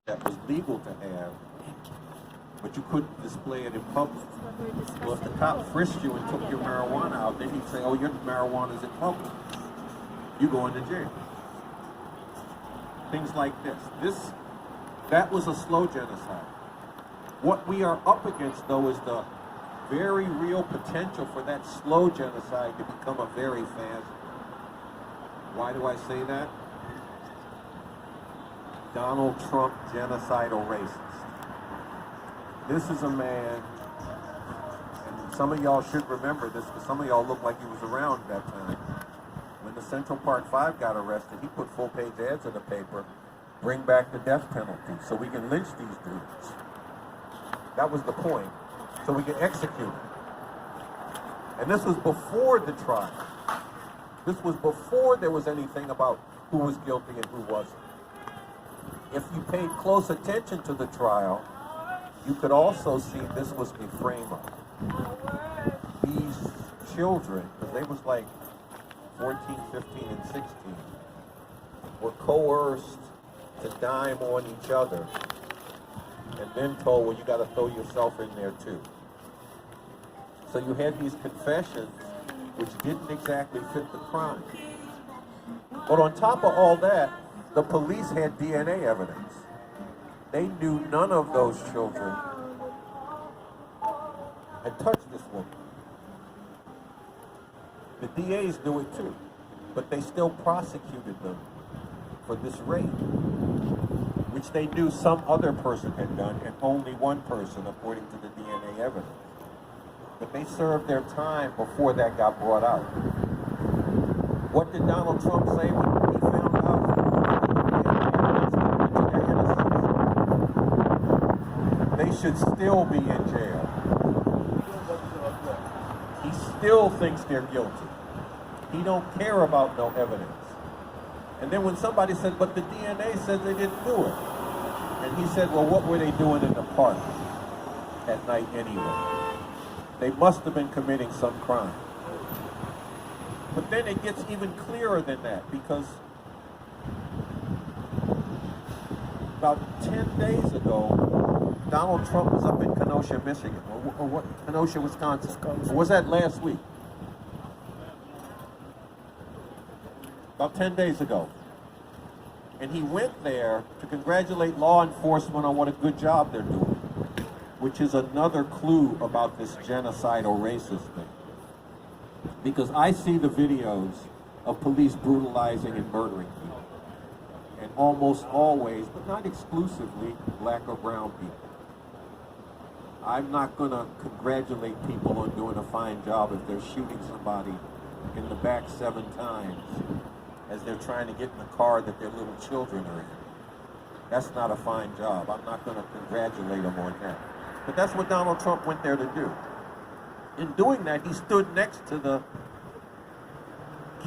that was legal to have, but you couldn't display it in public. Well, if the cop frisked you and took your marijuana out, then he'd say, oh, your marijuana's in public. You go into jail. Things like this. That was a slow genocide. What we are up against, though, is the very real potential for that slow genocide to become a very fast. Why do I say that? Donald Trump, genocidal racist. This is a man, and some of y'all should remember this, because some of y'all look like he was around that time. When the Central Park Five got arrested, he put full-page ads in the paper, bring back the death penalty, so we can lynch these dudes. That was the point, so we can execute them. And this was before the trial. This was before there was anything about who was guilty and who wasn't. If you paid close attention to the trial, you could also see this was a frame-up. These children, because they was like 14, 15, and 16, were coerced to dime on each other and then told, well, you got to throw yourself in there too. So you had these confessions which didn't exactly fit the crime. But on top of all that, the police had DNA evidence. They knew none of those children had touched this woman. The DAs knew it too, but they still prosecuted them for this rape, which they knew some other person had done, and only one person, according to the DNA evidence. But they served their time before that got brought out. What did Donald Trump say when he found out their innocence? They should still be in jail. He still thinks they're guilty. He don't care about no evidence. And then when somebody said, but the DNA says they didn't do it. And he said, well, what were they doing in the park at night anyway? They must have been committing some crime. But then it gets even clearer than that, because about 10 days ago, Donald Trump was up in Kenosha, Michigan, or what? Kenosha, Wisconsin. Or was that last week? About 10 days ago. And he went there to congratulate law enforcement on what a good job they're doing, which is another clue about this genocidal racist thing. Because I see the videos of police brutalizing and murdering people. And almost always, but not exclusively, black or brown people. I'm not going to congratulate people on doing a fine job if they're shooting somebody in the back 7 times as they're trying to get in the car that their little children are in. That's not a fine job. I'm not going to congratulate them on that. But that's what Donald Trump went there to do. In doing that, he stood next to the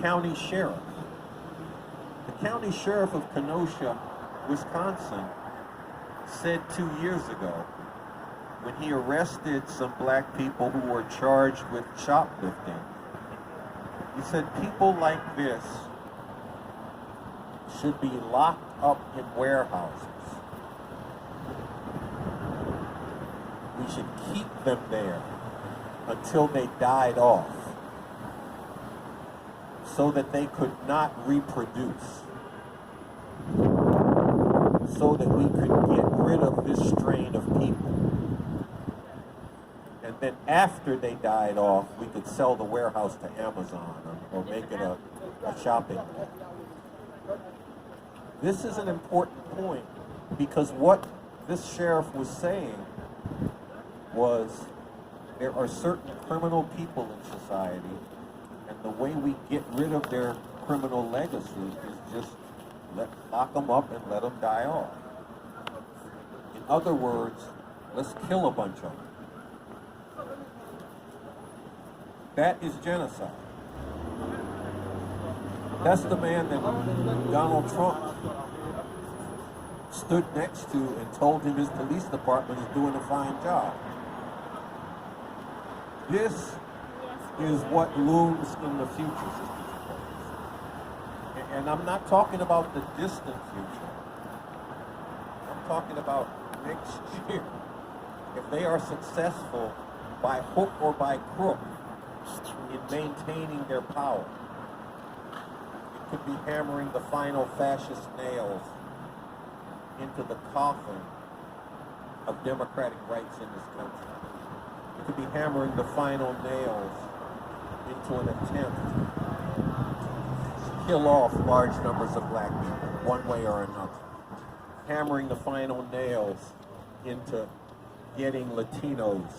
county sheriff. The county sheriff of Kenosha, Wisconsin, said 2 years ago, when he arrested some black people who were charged with shoplifting, he said people like this should be locked up in warehouses. We should keep them there until they died off, so that they could not reproduce, so that we could get rid of this strain of people. And then after they died off, we could sell the warehouse to Amazon or make it a shopping mall. This is an important point, because what this sheriff was saying was there are certain criminal people in society, and the way we get rid of their criminal legacy is just lock them up and let them die off. In other words, let's kill a bunch of them. That is genocide. That's the man that Donald Trump stood next to and told him his police department is doing a fine job. This is what looms in the future, and I'm not talking about the distant future. I'm talking about next year, if they are successful by hook or by crook in maintaining their power, it could be hammering the final fascist nails into the coffin of democratic rights in this country. It could be hammering the final nails into an attempt to kill off large numbers of black people, one way or another. Hammering the final nails into getting Latinos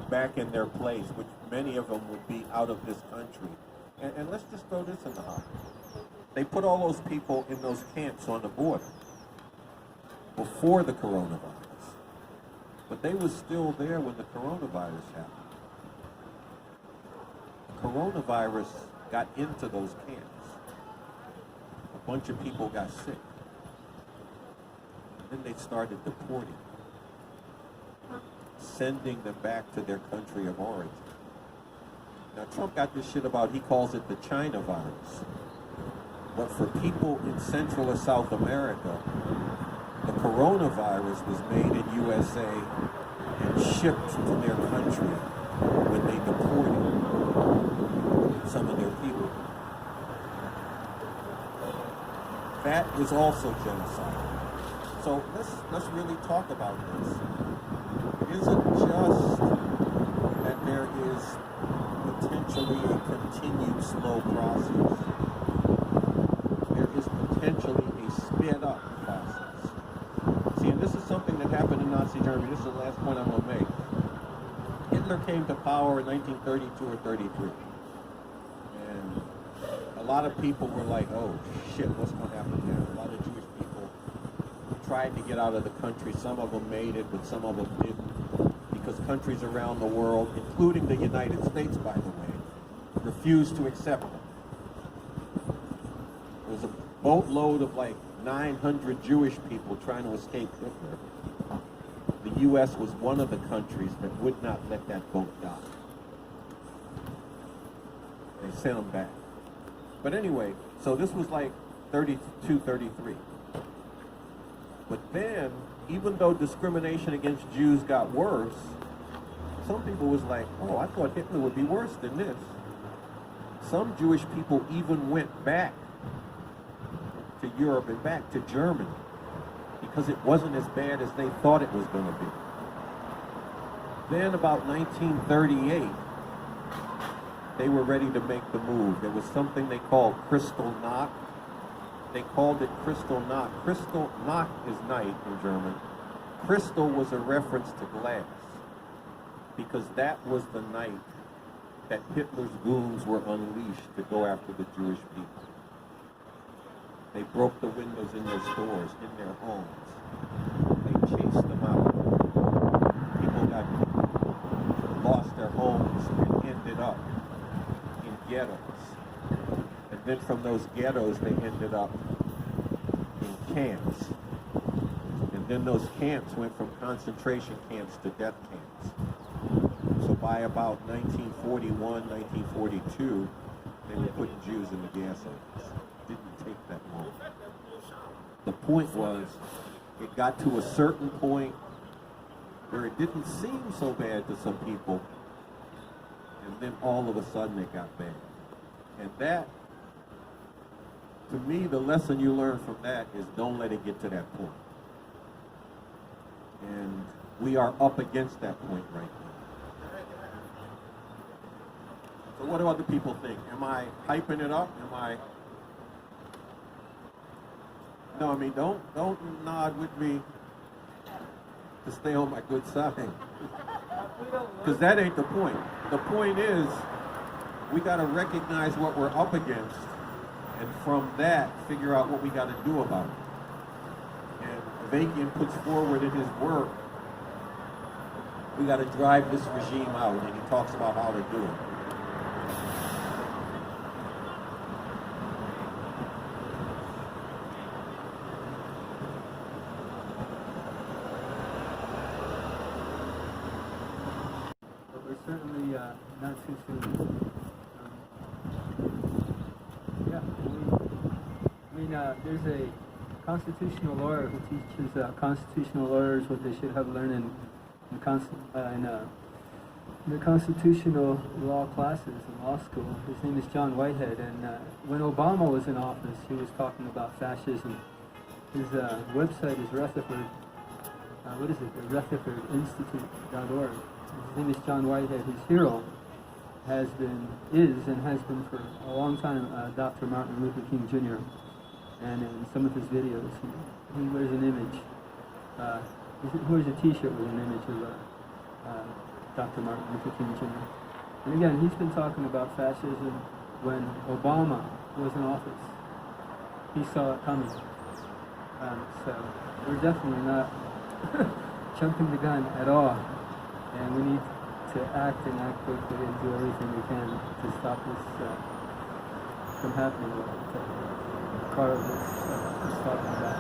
back in their place, which many of them would be out of this country. And let's just throw this in the hopper. They put all those people in those camps on the border before the coronavirus. But they were still there when the coronavirus happened. The coronavirus got into those camps. A bunch of people got sick. And then they started deporting, sending them back to their country of origin. Now Trump got this shit about, he calls it the China virus. But for people in Central or South America, the coronavirus was made in USA and shipped to their country when they deported some of their people. That is also genocide. So let's really talk about this. It isn't just that there is potentially a continued slow process. There is potentially a sped up process. See, and this is something that happened in Nazi Germany. This is the last point I'm going to make. Hitler came to power in 1932 or 33. And a lot of people were like, oh shit, what's going to happen now? A lot of Jewish people tried to get out of the country. Some of them made it, but some of them didn't, because countries around the world, including the United States, by the way, refused to accept them. There was a boatload of like 900 Jewish people trying to escape Hitler. The U.S. was one of the countries that would not let that boat dock. They sent them back. But anyway, so this was like 32, 33. But then, even though discrimination against Jews got worse, some people was like, oh, I thought Hitler would be worse than this. Some Jewish people even went back to Europe and back to Germany because it wasn't as bad as they thought it was going to be. Then about 1938, they were ready to make the move. There was something they called Kristallnacht. They called it Kristallnacht. Kristallnacht is night in German. Crystal was a reference to glass, because that was the night that Hitler's goons were unleashed to go after the Jewish people. They broke the windows in their stores, in their homes. They chased them out. People lost their homes and ended up in ghettos. And then from those ghettos, they ended up in camps. And then those camps went from concentration camps to death camps. So by about 1941, 1942, they were putting Jews in the gas ovens. It didn't take that long. The point was, it got to a certain point where it didn't seem so bad to some people, and then all of a sudden it got bad. And that, to me, the lesson you learn from that is don't let it get to that point. And we are up against that point right now. So what do other people think? Am I hyping it up? No, I mean, don't nod with me to stay on my good side. Because that ain't the point. The point is, we got to recognize what we're up against, and from that, figure out what we got to do about it. And Avakian puts forward in his work, we got to drive this regime out, and he talks about how to do it. Certainly not too soon. Yeah, there's a constitutional lawyer who teaches constitutional lawyers what they should have learned in the constitutional law classes in law school. His name is John Whitehead, and when Obama was in office, he was talking about fascism. His website is Rutherford. What is it? The RutherfordInstitute.org. His name is John Whitehead. His hero is and has been for a long time Dr. Martin Luther King Jr. And in some of his videos, he wears an image. He wears a T-shirt with an image of Dr. Martin Luther King Jr. And again, he's been talking about fascism when Obama was in office. He saw it coming. So we're definitely not jumping the gun at all. And we need to act quickly and do everything we can to stop this from happening. Carl was talking about.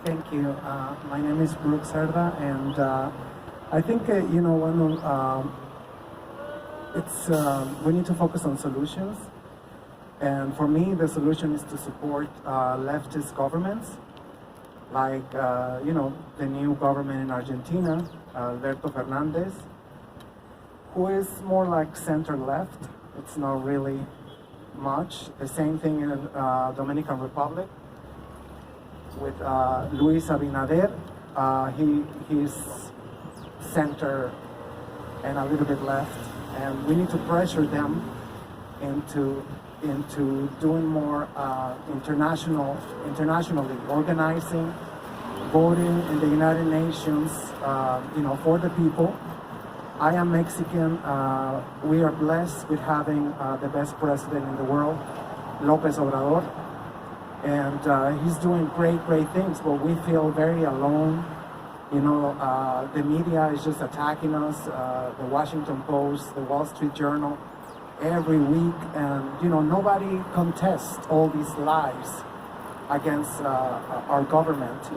Thank you. My name is Brooks Cerda, and I think we need to focus on solutions. And for me, the solution is to support leftist governments, like the new government in Argentina, Alberto Fernandez, who is more like center-left. It's not really much. The same thing in Dominican Republic with Luis Abinader. He's center and a little bit left, and we need to pressure them into doing more internationally organizing, voting in the United Nations, for the people. I am Mexican. We are blessed with having the best president in the world, López Obrador. And he's doing great things, but we feel very alone. The media is just attacking us, the Washington Post, the Wall Street Journal, every week. And, nobody contests all these lies against our government,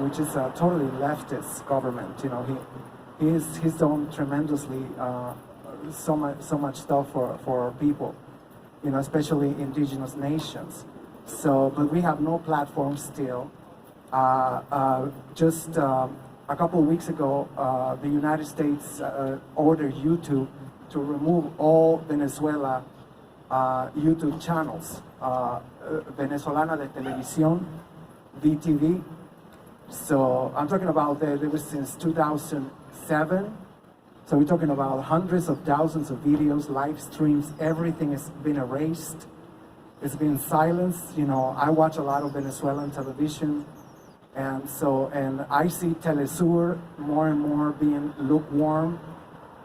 which is a totally leftist government. He's done tremendously so much stuff for people, especially indigenous nations. So, but we have no platform still. Just a couple of weeks ago, the United States ordered YouTube to remove all Venezuela YouTube channels, Venezolana de Televisión, VTV. So I'm talking about it was since 2007. So we're talking about hundreds of thousands of videos, live streams, everything has been erased. It's been silenced. I watch a lot of Venezuelan television, and I see Telesur more and more being lukewarm.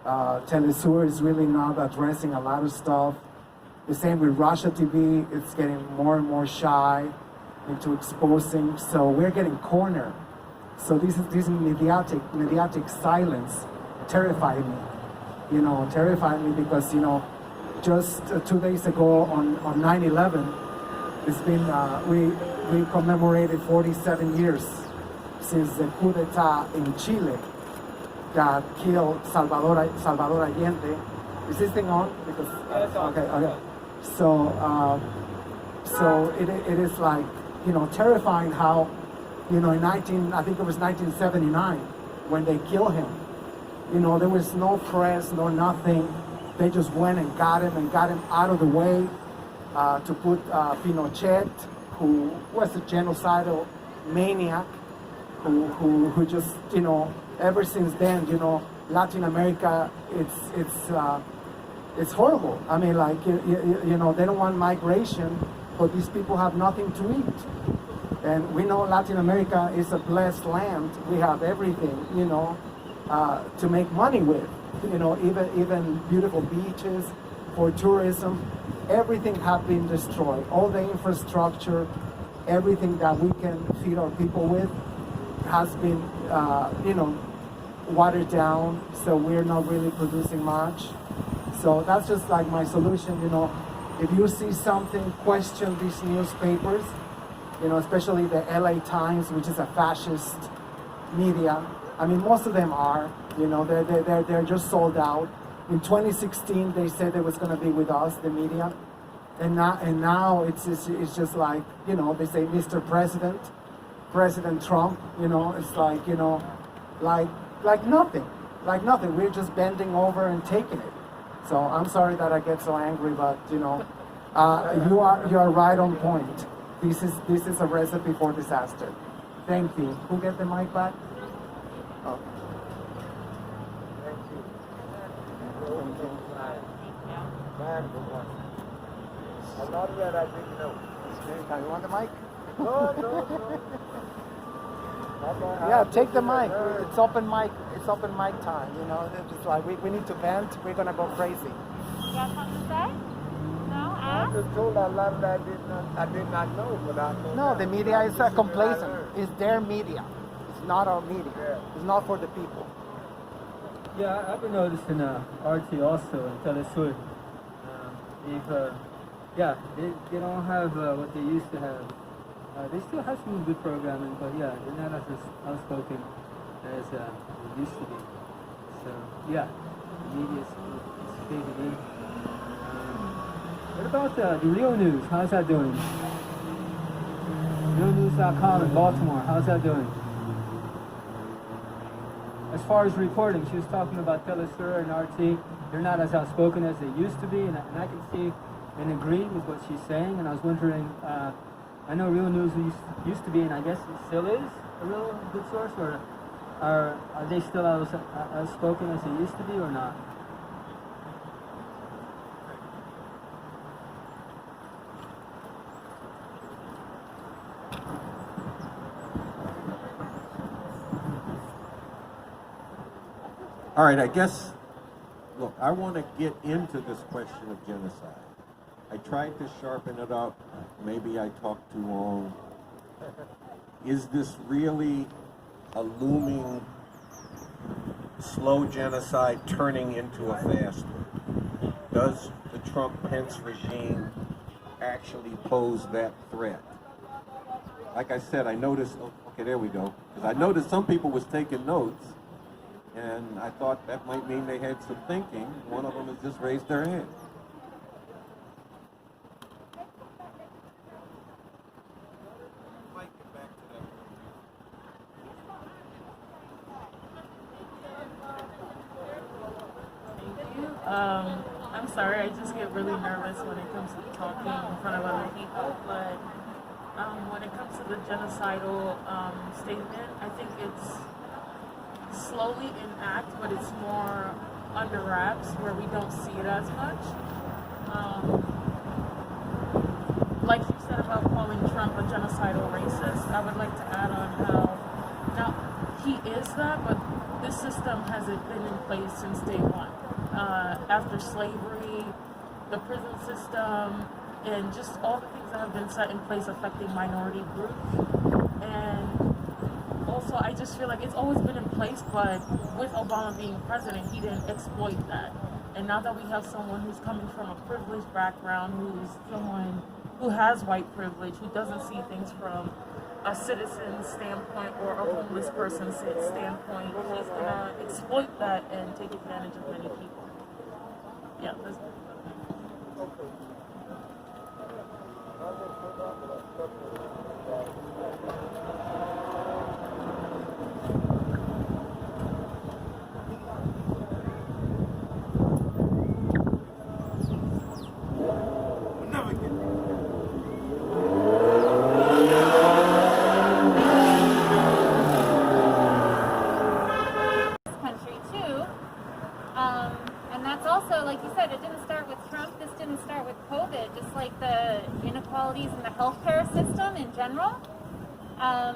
Telesur is really not addressing a lot of stuff. The same with Russia TV, it's getting more and more shy into exposing. So we're getting cornered. So this mediatic silence terrified me. Terrified me because just 2 days ago on 9/11, it's been we commemorated 47 years since the coup d'etat in Chile that killed Salvador Allende. Is this thing on? Because okay. So it is like terrifying how in I think it was 1979 when they killed him. There was no press, no nothing. They just went and got him out of the way to put Pinochet, who was a genocidal maniac, who just ever since then Latin America it's horrible. I mean, like they don't want migration, but these people have nothing to eat, and we know Latin America is a blessed land. We have everything to make money with. Even beautiful beaches for tourism, everything have been destroyed. All the infrastructure, everything that we can feed our people with has been, watered down, so we're not really producing much. So that's just like my solution, you know. If you see something, question these newspapers, you know, especially the LA Times, which is a fascist media. I mean, most of them are, you know, they're just sold out. In 2016, they said it was going to be with us, the media. And now it's just like, you know, they say, Mr. President, President Trump, you know, it's like, you know, like nothing, like nothing. We're just bending over and taking it. So I'm sorry that I get so angry, but you know, you are right on point. This is a recipe for disaster. Thank you. Who get the mic back? Oh. Thank you. I love that I didn't know. You want the mic? No. Yeah, take the mic. It's open mic. It's open mic time. You know, it's just like we need to vent. We're gonna go crazy. You got something to say? No, ask. I just told a lot of that I did not know, but I know. No, the media is complacent. It's their media. It's not our media. Yeah. It's not for the people. Yeah, I've been noticing RT also in Telesur. They don't have what they used to have. They still have some good programming, but yeah, they're not as outspoken as they used to be. So yeah, the media is faded in. What about the Real News? How's that doing? RealNews.com in Baltimore. How's that doing? As far as reporting, she was talking about Telesur and RT. They're not as outspoken as they used to be, and I can see and agree with what she's saying. And I was wondering, I know Real News used to be, and I guess it still is, a real good source, or are they still outspoken as they used to be, or not? All right, I guess, look, I want to get into this question of genocide. I tried to sharpen it up. Maybe I talked too long. Is this really a looming, slow genocide turning into a fast one? Does the Trump-Pence regime actually pose that threat? Like I said, I noticed, okay, there we go. Because I noticed some people was taking notes, and I thought that might mean they had some thinking. One of them has just raised their hand. I'm sorry, I just get really nervous when it comes to talking in front of other people, but when it comes to the genocidal statement, I think it's slowly in act, but it's more under wraps where we don't see it as much. Like you said about calling Trump a genocidal racist, I would like to add on how, now he is that, but this system hasn't been in place since day one. After slavery, the prison system, and just all the things that have been set in place affecting minority groups. And also, I just feel like it's always been in place, but with Obama being president, he didn't exploit that. And now that we have someone who's coming from a privileged background, who's someone who has white privilege, who doesn't see things from a citizen's standpoint or a homeless person's standpoint, he's gonna exploit that and take advantage of many people. Yeah, that's country too. And that's also, like you said, it didn't start with Trump. This didn't start with COVID. Just like the inequalities in the healthcare system in general. I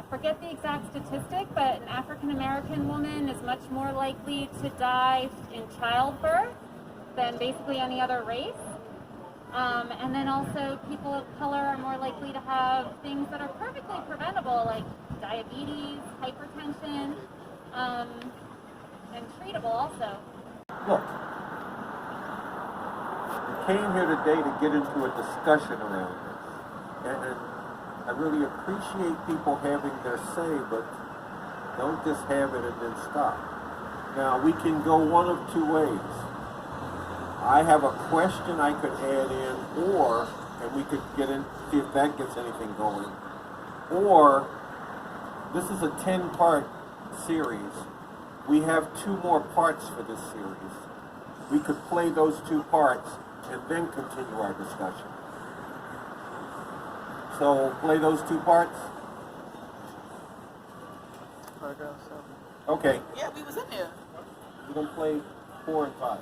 forget the exact statistic, but an African American woman is much more likely to die in childbirth than basically any other race. And then also people of color are more likely to have things that are perfectly preventable, like diabetes, hypertension. and treatable also. Look, we came here today to get into a discussion around this. And I really appreciate people having their say, but don't just have it and then stop. Now, we can go one of two ways. I have a question I could add in, and we could get in, see if that gets anything going. Or, this is a 10-part series. We have 2 more parts for this series. We could play those 2 parts and then continue our discussion. So, play those 2 parts? Okay. Yeah, we was in there. We're going to play 4 and 5.